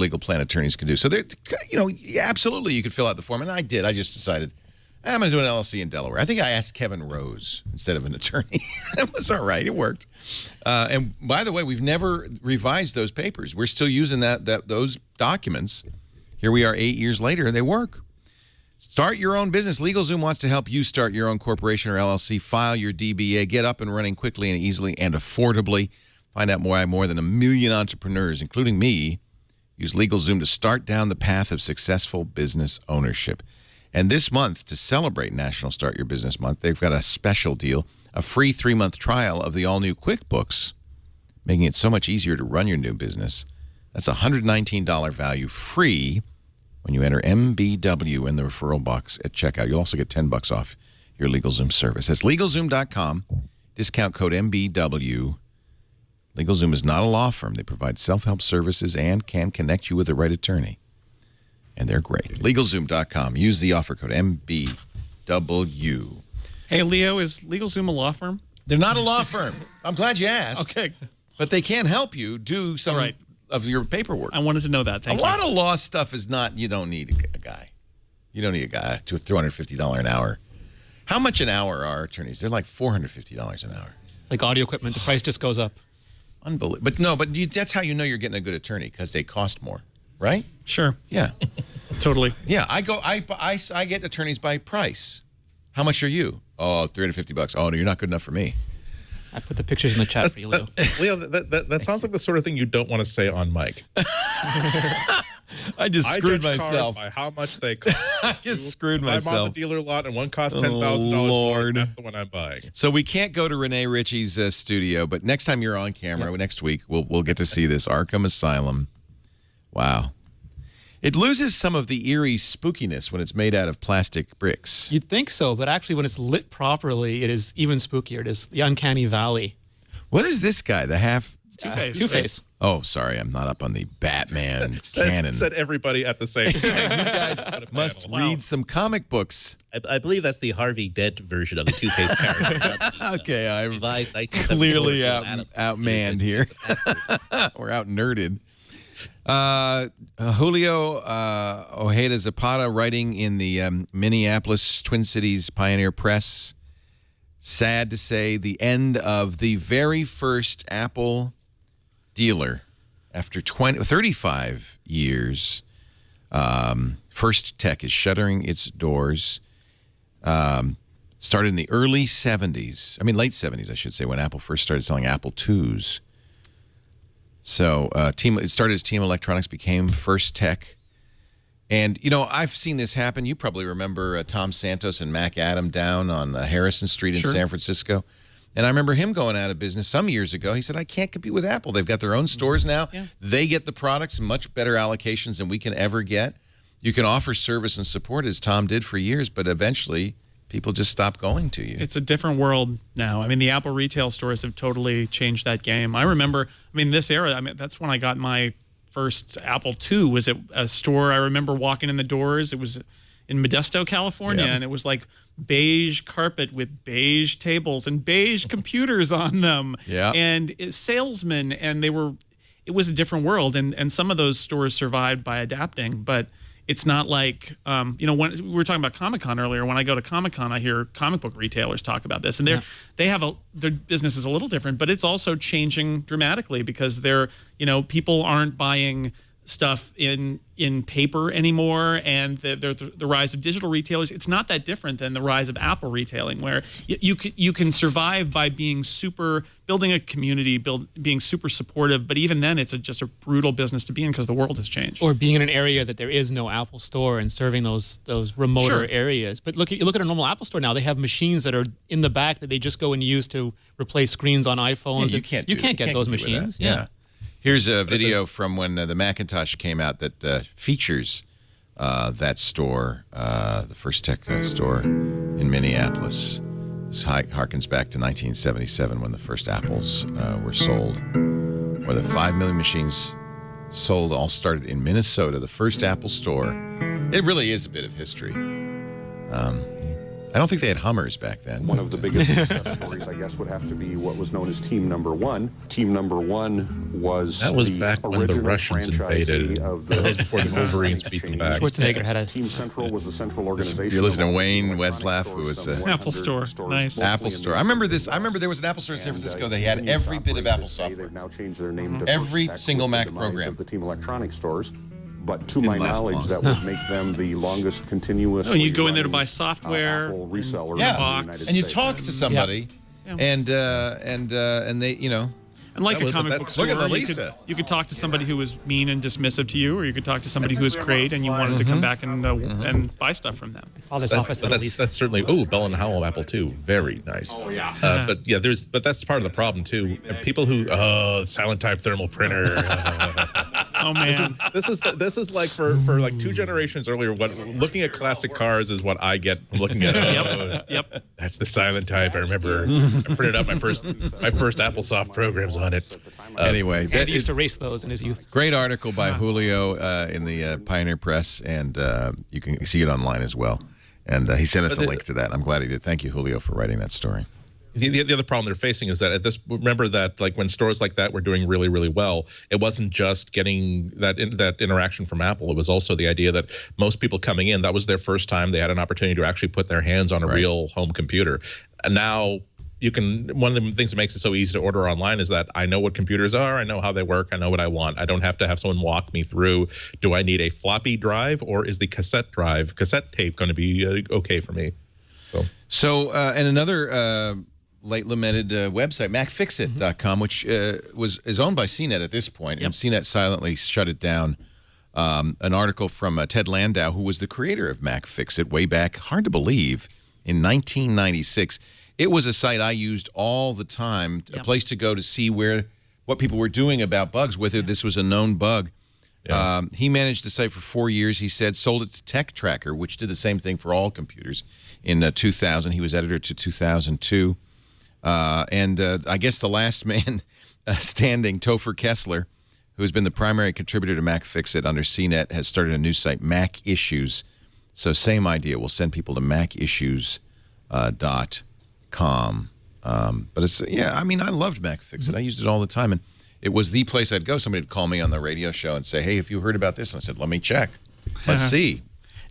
legal plan attorneys can do. So, absolutely you could fill out the form. And I did. I just decided, I'm going to do an LLC in Delaware. I think I asked Kevin Rose instead of an attorney. It was all right. It worked. And by the way, we've never revised those papers. We're still using those documents. Here we are 8 years later, and they work. Start your own business. LegalZoom wants to help you start your own corporation or LLC. File your DBA. Get up and running quickly and easily and affordably. Find out why more than 1 million entrepreneurs, including me, use LegalZoom to start down the path of successful business ownership. And this month, to celebrate National Start Your Business Month, they've got a special deal, a free 3-month trial of the all-new QuickBooks, making it so much easier to run your new business. That's a $119 value free when you enter MBW in the referral box at checkout. You'll also get $10 off your LegalZoom service. That's LegalZoom.com, discount code MBW. LegalZoom is not a law firm. They provide self-help services and can connect you with the right attorney. And they're great. LegalZoom.com. Use the offer code MBW. Hey, Leo, is LegalZoom a law firm? They're not a law firm. I'm glad you asked. Okay. But they can help you do some of your paperwork. I wanted to know that. Thank you. A lot of law stuff is not, you don't need a guy. You don't need a guy to $350 an hour. How much an hour are attorneys? They're like $450 an hour. It's like audio equipment. The price just goes up. Unbelievable. But that's how you know you're getting a good attorney, because they cost more, right? Sure. Yeah. Totally. Yeah. I get attorneys by price. How much are you? Oh, $350. Oh, no, you're not good enough for me. I put the pictures in the chat for you, Leo. Leo, that sounds like the sort of thing you don't want to say on mic. I just screwed myself. By how much they cost. I just screwed myself. I'm on the dealer lot and one costs $10,000 more. That's the one I'm buying. So we can't go to Renee Ritchie's studio, but next time you're on camera, next week, we'll get to see this Arkham Asylum. Wow. It loses some of the eerie spookiness when it's made out of plastic bricks. You'd think so, but actually when it's lit properly, it is even spookier. It is the uncanny valley. What is this guy? The half... Two-Face. Two-Face. Oh, sorry. I'm not up on the Batman canon. Said everybody at the same time. You guys must read some comic books. I believe that's the Harvey Dent version of the Two-Face character. Okay, I'm Revised clearly outmanned here. We're out-nerded. Julio Ojeda Zapata, writing in the Minneapolis Twin Cities Pioneer Press. Sad to say, the end of the very first Apple dealer after 35 years. FirstTech is shuttering its doors. Started in the early 70s. I mean, late 70s, I should say, when Apple first started selling Apple IIs. So it started as Team Electronics, became FirstTech. And, I've seen this happen. You probably remember Tom Santos and Mac Adam down on Harrison Street in San Francisco. And I remember him going out of business some years ago. He said, I can't compete with Apple. They've got their own stores now. Yeah. They get the products, much better allocations than we can ever get. You can offer service and support, as Tom did for years, but eventually people just stop going to you. It's a different world now. I mean, the Apple retail stores have totally changed that game. I remember, this era, that's when I got my first Apple II. Was at a store. I remember walking in the doors. It was in Modesto, California, and it was like beige carpet with beige tables and beige computers on them. Yeah. And salesmen, and it was a different world. And some of those stores survived by adapting, but it's not like, when we were talking about Comic-Con earlier. When I go to Comic-Con, I hear comic book retailers talk about this, and their business is a little different, but it's also changing dramatically because people aren't buying stuff in paper anymore, and the rise of digital retailers. It's not that different than the rise of Apple retailing, where you can survive by building a community, being super supportive, but even then it's just a brutal business to be in because the world has changed. Or being in an area that there is no Apple store and serving those remoter areas. But you look at a normal Apple store now, they have machines that are in the back that they just go and use to replace screens on iPhones. Yeah, you can't get those machines. Yeah. Here's a video from when the Macintosh came out that features that store, the FirstTech store in Minneapolis. This harkens back to 1977 when the first Apples were sold. More than 5 million machines sold, all started in Minnesota, the first Apple store. It really is a bit of history. I don't think they had Hummers back then. One of the biggest success stories, I guess, would have to be what was known as Team Number One. Team Number One was That was the back when the original Russians invaded. franchisee of That was before the Wolverines beat them back. Schwarzenegger had a Team Central was the central organization. You're listening to of Wayne electronic Westlaff, who was stores, some Apple 100 Store. stores, Nice. mostly Apple in Store. the I remember United this. I remember there was an Apple Store in San And, Francisco. They had continues every to bit of operate Apple this day. software. They've now changed their name to Every FirstTech single with the Mac demise program. of the Team Electronic stores. But to Didn't my last knowledge, long. that would make them the longest continuous. Oh, and you'd go in there to buy software, Apple reseller. Yeah, in the United and you States. talk to somebody, Yeah. and they, you know, and like That a was- comic that- book look store, at the you could, Lisa. you could talk to somebody who was mean and dismissive to you, or you could talk to somebody who was great and you wanted to come back and buy stuff from them. father's office. That's certainly Bell and Howell Apple II, very nice. Oh yeah. But that's part of the problem too. People who silent type thermal printer. Oh man, This is like for like 2 generations earlier. What looking at classic cars is what I get from looking at. yep. That's the silent type. I remember I printed out my first AppleSoft programs on it. anyway, And that he used is to race those in his youth. great article by Julio in the Pioneer Press, and you can see it online as well. And he sent us a link to that. I'm glad he did. Thank you, Julio, for writing that story. The other problem they're facing is that remember that like when stores like that were doing really, really well, it wasn't just getting that interaction from Apple. It was also the idea that most people coming in, that was their first time they had an opportunity to actually put their hands on a real home computer. And now you can, one of the things that makes it so easy to order online is that I know what computers are, I know how they work, I know what I want. I don't have to have someone walk me through, do I need a floppy drive or is the cassette tape going to be okay for me? So, and another late lamented website, MacFixIt.com, which is owned by CNET at this point, and CNET silently shut it down. An article from Ted Landau, who was the creator of MacFixIt way back, hard to believe, in 1996. It was a site I used all the time, a place to go to see what people were doing about bugs, whether this was a known bug. Yeah. He managed the site for 4 years, he said, sold it to Tech Tracker, which did the same thing for all computers. In 2000, he was editor to 2002. And I guess the last man standing, Topher Kessler, who has been the primary contributor to MacFixIt under CNET, has started a new site, Mac Issues. So same idea. We'll send people to MacIssues.com. But it's, yeah, I mean, I loved MacFixIt. I used it all the time. And it was the place I'd go. Somebody would call me on the radio show and say, hey, have you heard about this? And I said, let me check. Let's see.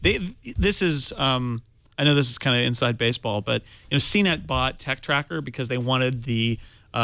This is, I know this is kind of inside baseball, but CNET bought Tech Tracker because they wanted the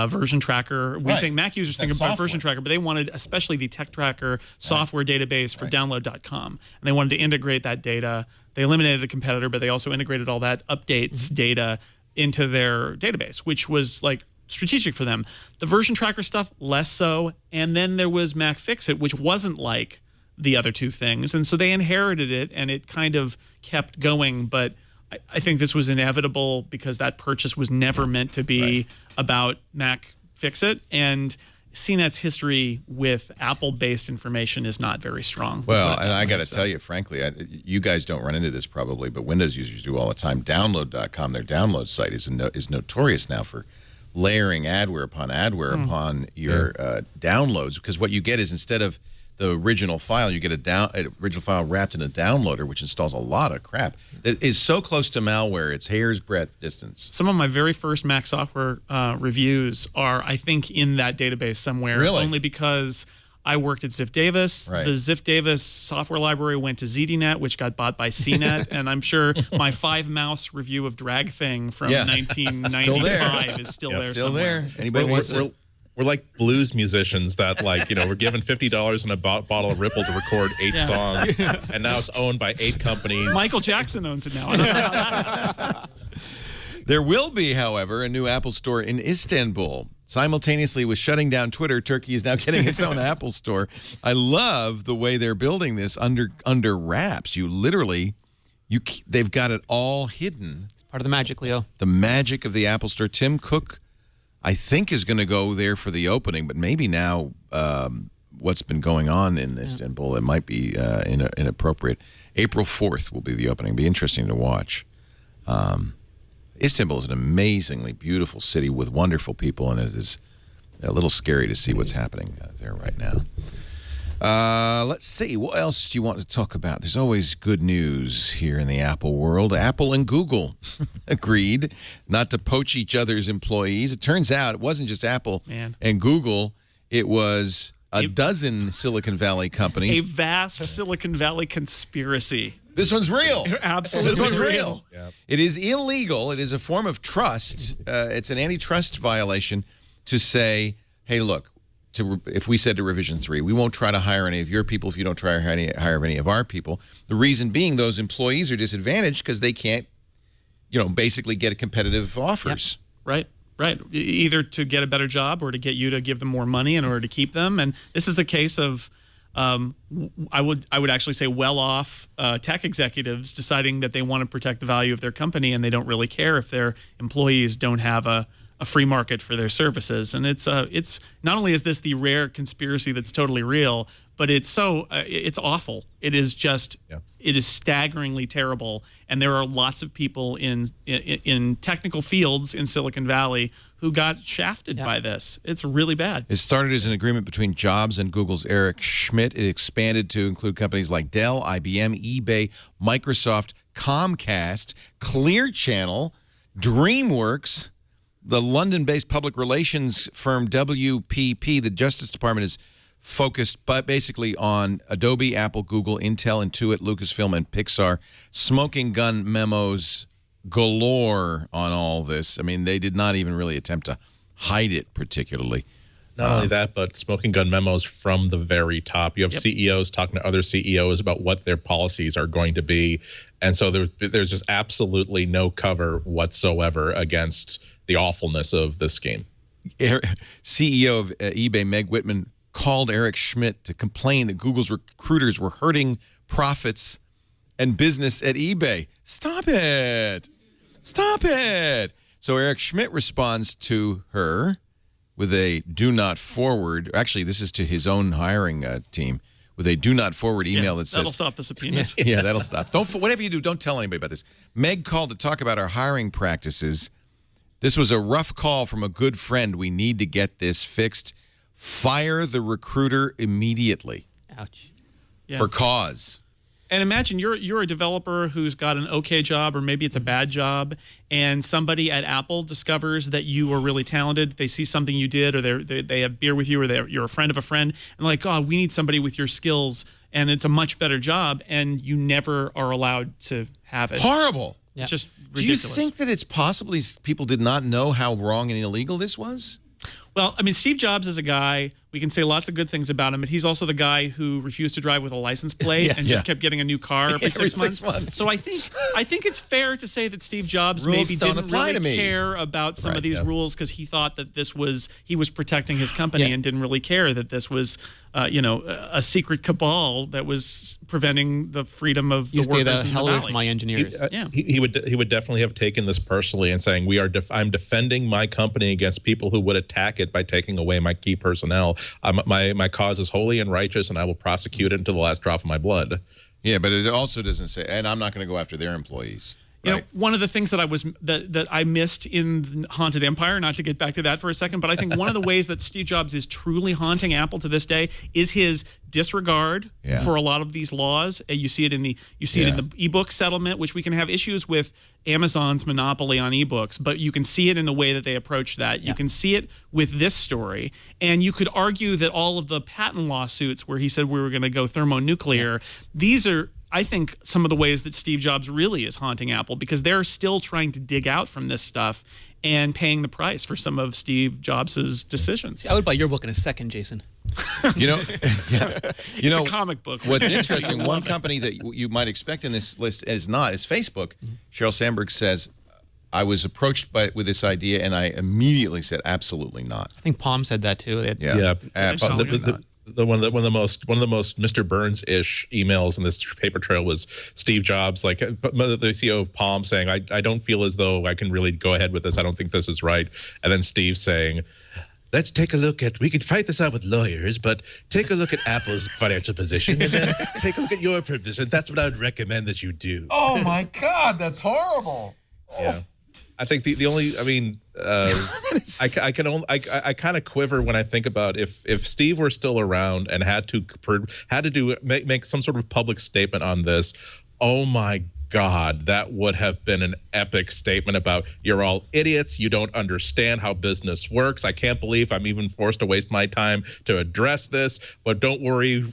version tracker. We think Mac users think about version tracker, but they wanted especially the Tech Tracker software database for download.com. And they wanted to integrate that data. They eliminated a competitor, but they also integrated all that updates data into their database, which was like strategic for them. The version tracker stuff, less so. And then there was MacFixIt, which wasn't like the other two things. And so they inherited it, and it kind of kept going. But I think this was inevitable because that purchase was never meant to be about MacFixIt. And CNET's history with Apple-based information is not very strong. Well, and I got to tell you, frankly, you guys don't run into this probably, but Windows users do all the time. Download.com, their download site, is notorious now for layering adware upon adware upon your downloads, because what you get is, instead of the original file, you get a original file wrapped in a downloader, which installs a lot of crap. It is so close to malware, it's hair's breadth distance. Some of my very first Mac software reviews are, I think, in that database somewhere. Really? Only because I worked at Ziff Davis. Right. The Ziff Davis software library went to ZDNet, which got bought by CNET. And I'm sure my 5-mouse review of Drag Thing from 1995 is still there Still somewhere. there. Anybody wants to? We're like blues musicians that, like, we're given $50 and a bottle of Ripple to record 8 songs, and now it's owned by 8 companies. Michael Jackson owns it now. I don't know how that happened. There will be, however, a new Apple store in Istanbul. Simultaneously with shutting down Twitter, Turkey is now getting its own Apple store. I love the way they're building this under wraps. You literally, they've got it all hidden. It's part of the magic, Leo. The magic of the Apple store. Tim Cook, I think, is going to go there for the opening, but maybe now what's been going on in Istanbul, it might be inappropriate. April 4th will be the opening. It'll be interesting to watch. Istanbul is an amazingly beautiful city with wonderful people, and it is a little scary to see what's happening there right now. Let's see. What else do you want to talk about? There's always good news here in the Apple world. Apple and Google agreed not to poach each other's employees. It turns out it wasn't just Apple and Google. It was a dozen Silicon Valley companies. A vast Silicon Valley conspiracy. This one's real. Absolutely. This one's real. Yep. It is illegal. It is a form of trust. It's an antitrust violation to say, hey, look, if we said to Revision 3, we won't try to hire any of your people if you don't try to hire any of our people. The reason being those employees are disadvantaged because they can't, basically get competitive offers. Yep. Right. Either to get a better job or to get you to give them more money in order to keep them. And this is the case of, I would actually say well-off tech executives deciding that they want to protect the value of their company and they don't really care if their employees don't have a free market for their services. And it's not only is this the rare conspiracy that's totally real, but it's awful. It is just it is staggeringly terrible. And there are lots of people in technical fields in Silicon Valley who got shafted by this. It's really bad. It started as an agreement between Jobs and Google's Eric Schmidt. It expanded to include companies like Dell, IBM, eBay, Microsoft, Comcast, Clear Channel, DreamWorks, the London-based public relations firm WPP. The Justice Department is focused basically on Adobe, Apple, Google, Intel, Intuit, Lucasfilm, and Pixar. Smoking gun memos galore on all this. I mean, they did not even really attempt to hide it particularly. Not only that, but smoking gun memos from the very top. You have CEOs talking to other CEOs about what their policies are going to be. And so there's just absolutely no cover whatsoever against the awfulness of this scheme. CEO of eBay, Meg Whitman, called Eric Schmidt to complain that Google's recruiters were hurting profits and business at eBay. Stop it. Stop it. So Eric Schmidt responds to her with a do not forward. Actually, this is to his own hiring team with a do not forward email that says... That'll stop the subpoenas. Yeah, that'll stop. Whatever you do, don't tell anybody about this. Meg called to talk about our hiring practices. This was a rough call from a good friend. We need to get this fixed. Fire the recruiter immediately. Ouch. For cause. And imagine you're a developer who's got an okay job, or maybe it's a bad job, and somebody at Apple discovers that you are really talented. They see something you did, or they have beer with you, or you're a friend of a friend, and like, oh, we need somebody with your skills, and it's a much better job, and you never are allowed to have it. Horrible. It's just ridiculous. Do you think that it's possible these people did not know how wrong and illegal this was? Well, I mean, Steve Jobs is a guy, we can say lots of good things about him, but he's also the guy who refused to drive with a license plate and just kept getting a new car every 6 months. So I think it's fair to say that Steve Jobs Rules maybe didn't really care about some of these rules because he thought that he was protecting his company and didn't really care that this was, a secret cabal that was preventing the freedom of the workers in the valley. With my engineers. He would definitely have taken this personally and saying, I'm defending my company against people who would attack it by taking away my key personnel. My cause is holy and righteous, and I will prosecute it until the last drop of my blood. Yeah, but it also doesn't say, and I'm not going to go after their employees. You know, one of the things that I missed in Haunted Empire, not to get back to that for a second, but I think one of the ways that Steve Jobs is truly haunting Apple to this day is his disregard for a lot of these laws. You see it in the ebook settlement, which we can have issues with Amazon's monopoly on ebooks, but you can see it in the way that they approach that. You can see it with this story, and you could argue that all of the patent lawsuits where he said we were going to go thermonuclear, these are, I think, some of the ways that Steve Jobs really is haunting Apple, because they're still trying to dig out from this stuff and paying the price for some of Steve Jobs' decisions. I would buy your book in a second, Jason. It's a comic book. What's interesting, one company that you might expect in this list is Facebook. Sheryl Sandberg says, I was approached with this idea, and I immediately said, absolutely not. I think Palm said that too. Absolutely not. One of the most Mr. Burns-ish emails in this paper trail was Steve Jobs, like the CEO of Palm, saying, I don't feel as though I can really go ahead with this. I don't think this is right. And then Steve saying, let's take a look at, we could fight this out with lawyers, but take a look at Apple's financial position and then take a look at your position. That's what I would recommend that you do. Oh my God, that's horrible. Yeah. I think the only, I mean, I kind of quiver when I think about if Steve were still around and had to make some sort of public statement on this. Oh my God, that would have been an epic statement about you're all idiots. You don't understand how business works. I can't believe I'm even forced to waste my time to address this. But don't worry,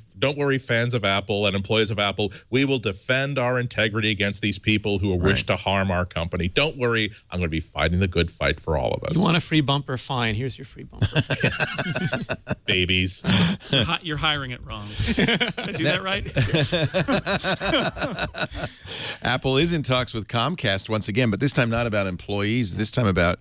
fans of Apple and employees of Apple. We will defend our integrity against these people who wish to harm our company. Don't worry, I'm going to be fighting the good fight for all of us. You want a free bumper? Fine. Here's your free bumper. Babies. You're hiring it wrong. Did I do that right? Apple is in talks with Comcast once again, but this time not about employees, this time about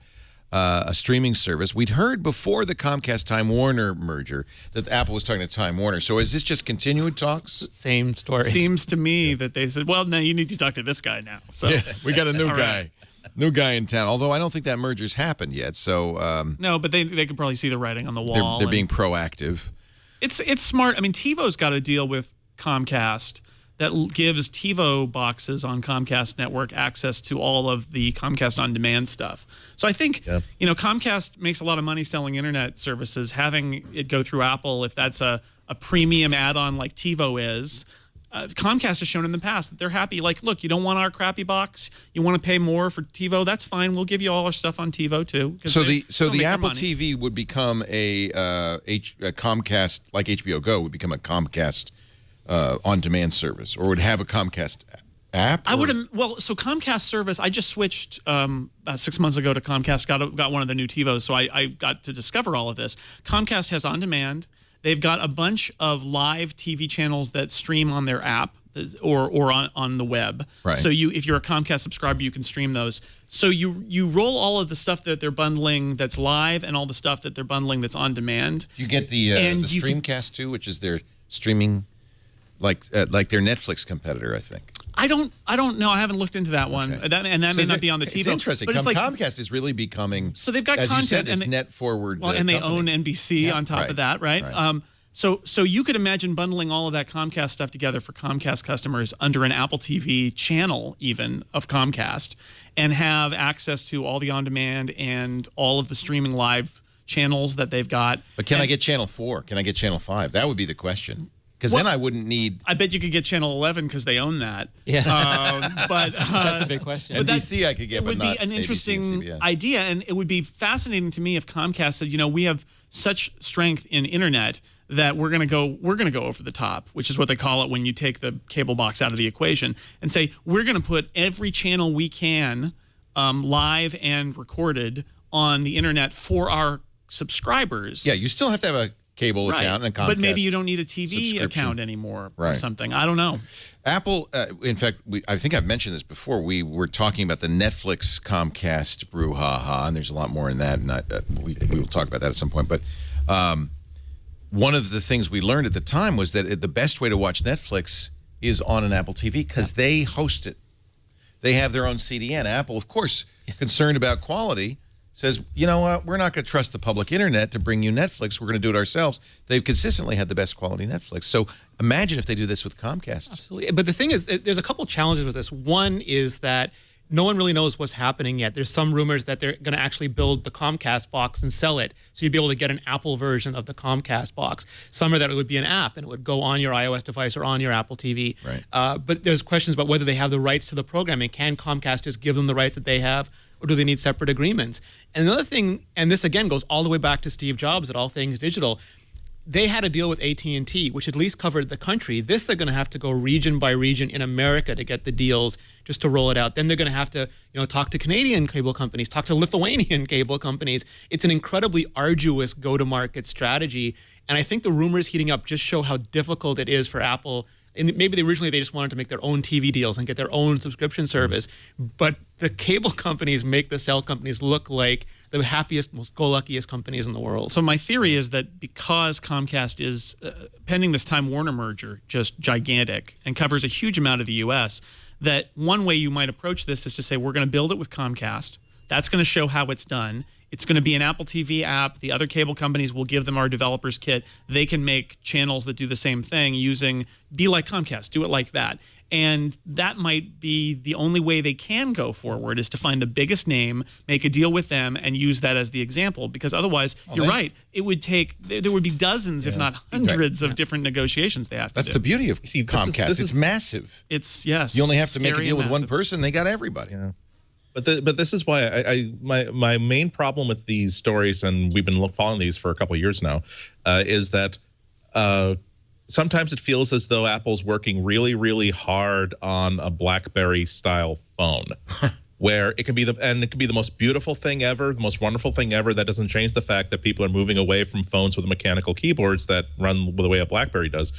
a streaming service. We'd heard before the Comcast-Time Warner merger that Apple was talking to Time Warner. So is this just continued talks? Same story. Seems to me that they said, well, no, you need to talk to this guy now. So Yeah, we got a new guy. Right. New guy in town, although I don't think that merger's happened yet. So no, but they could probably see the writing on the wall. they're being proactive. It's smart. I mean, TiVo's got a deal with Comcast that gives TiVo boxes on Comcast network access to all of the Comcast On Demand stuff. So I think, Comcast makes a lot of money selling internet services. Having it go through Apple, if that's a premium add-on like TiVo is, Comcast has shown in the past that they're happy. Like, look, you don't want our crappy box. You want to pay more for TiVo. That's fine. We'll give you all our stuff on TiVo too. So the Apple TV would become a Comcast, like HBO Go, would become a Comcast on-demand service, or would have a Comcast app? I would have. Well, so Comcast service, I just switched about 6 months ago to Comcast. Got one of the new TiVos, so I got to discover all of this. Comcast has on demand. They've got a bunch of live TV channels that stream on their app or on the web. Right. So if you're a Comcast subscriber, you can stream those. So you roll all of the stuff that they're bundling that's live and all the stuff that they're bundling that's on demand. You get the Streamcast too, which is their streaming, like their Netflix competitor, I think. I don't know. I haven't looked into that one. Okay. That may not be on the TiVo. It's interesting. But Comcast is really becoming. So they've got as content, you said, this and net forward. Well, and they company. own NBC on top of that, right? So you could imagine bundling all of that Comcast stuff together for Comcast customers under an Apple TV channel, even of Comcast, and have access to all the on-demand and all of the streaming live channels that they've got. But can I get Channel 4? Can I get Channel 5? That would be the question. Because then I wouldn't need. I bet you could get Channel 11 because they own that. Yeah, but that's a big question. NBC I could get, but not. It would be an interesting idea, and it would be fascinating to me if Comcast said, we have such strength in internet that we're going to go over the top, which is what they call it when you take the cable box out of the equation, and say we're going to put every channel we can, live and recorded, on the internet for our subscribers. Yeah, you still have to have a cable account and a Comcast. But maybe you don't need a TV account anymore or something. I don't know. Apple, in fact, I think I've mentioned this before. We were talking about the Netflix Comcast brouhaha, and there's a lot more in that. And we will talk about that at some point. But one of the things we learned at the time was that the best way to watch Netflix is on an Apple TV because they host it. They have their own CDN. Apple, of course, concerned about quality, says, you know what, we're not going to trust the public internet to bring you Netflix. We're going to do it ourselves. They've consistently had the best quality Netflix. So imagine if they do this with Comcast. Absolutely. But the thing is, there's a couple challenges with this. One is that no one really knows what's happening yet. There's some rumors that they're going to actually build the Comcast box and sell it. So you'd be able to get an Apple version of the Comcast box. Some are that it would be an app and it would go on your iOS device or on your Apple TV. Right. But there's questions about whether they have the rights to the programming. Can Comcast just give them the rights that they have, or do they need separate agreements? And another thing, and this again goes all the way back to Steve Jobs at All Things Digital, they had a deal with AT&T, which at least covered the country. This, they're going to have to go region by region in America to get the deals just to roll it out. Then they're going to have to, talk to Canadian cable companies, talk to Lithuanian cable companies. It's an incredibly arduous go-to-market strategy. And I think the rumors heating up just show how difficult it is for Apple. And maybe originally they just wanted to make their own TV deals and get their own subscription service. But the cable companies make the cell companies look like the happiest, most go-luckiest companies in the world. So my theory is that because Comcast is, pending this Time Warner merger, just gigantic and covers a huge amount of the U.S., that one way you might approach this is to say, we're going to build it with Comcast. That's going to show how it's done. It's going to be an Apple TV app. The other cable companies will give them our developers kit. They can make channels that do the same thing be like Comcast, do it like that. And that might be the only way they can go forward, is to find the biggest name, make a deal with them, and use that as the example. Because otherwise, you're right, it would there would be dozens, if not hundreds, of different negotiations they have to do. That's the beauty of Comcast. It's massive. It's, yes. You only have to make a deal with one massive. person. They got everybody. Yeah. But this is why my main problem with these stories, and we've been following these for a couple of years now, is that sometimes it feels as though Apple's working really, really hard on a BlackBerry style phone, where it can be the most beautiful thing ever, the most wonderful thing ever. That doesn't change the fact that people are moving away from phones with mechanical keyboards that run the way a BlackBerry does.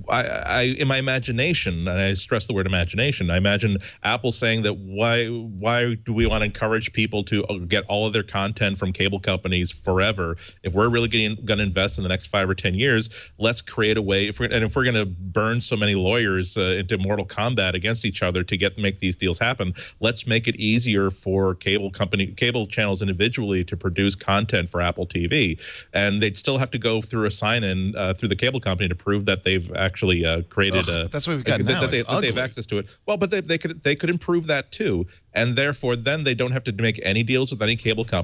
In my imagination, and I stress the word imagination, I imagine Apple saying that why do we want to encourage people to get all of their content from cable companies forever? If we're really going to invest in the next 5 or 10 years, let's create a way. If we're going to burn so many lawyers into mortal combat against each other to make these deals happen, let's make it easier for cable channels individually to produce content for Apple TV, and they'd still have to go through a sign-in through the cable company to prove that they've actually created that's what we've got now. that they have access to it. Well, but they could improve that too, and therefore then they don't have to make any deals with any cable company.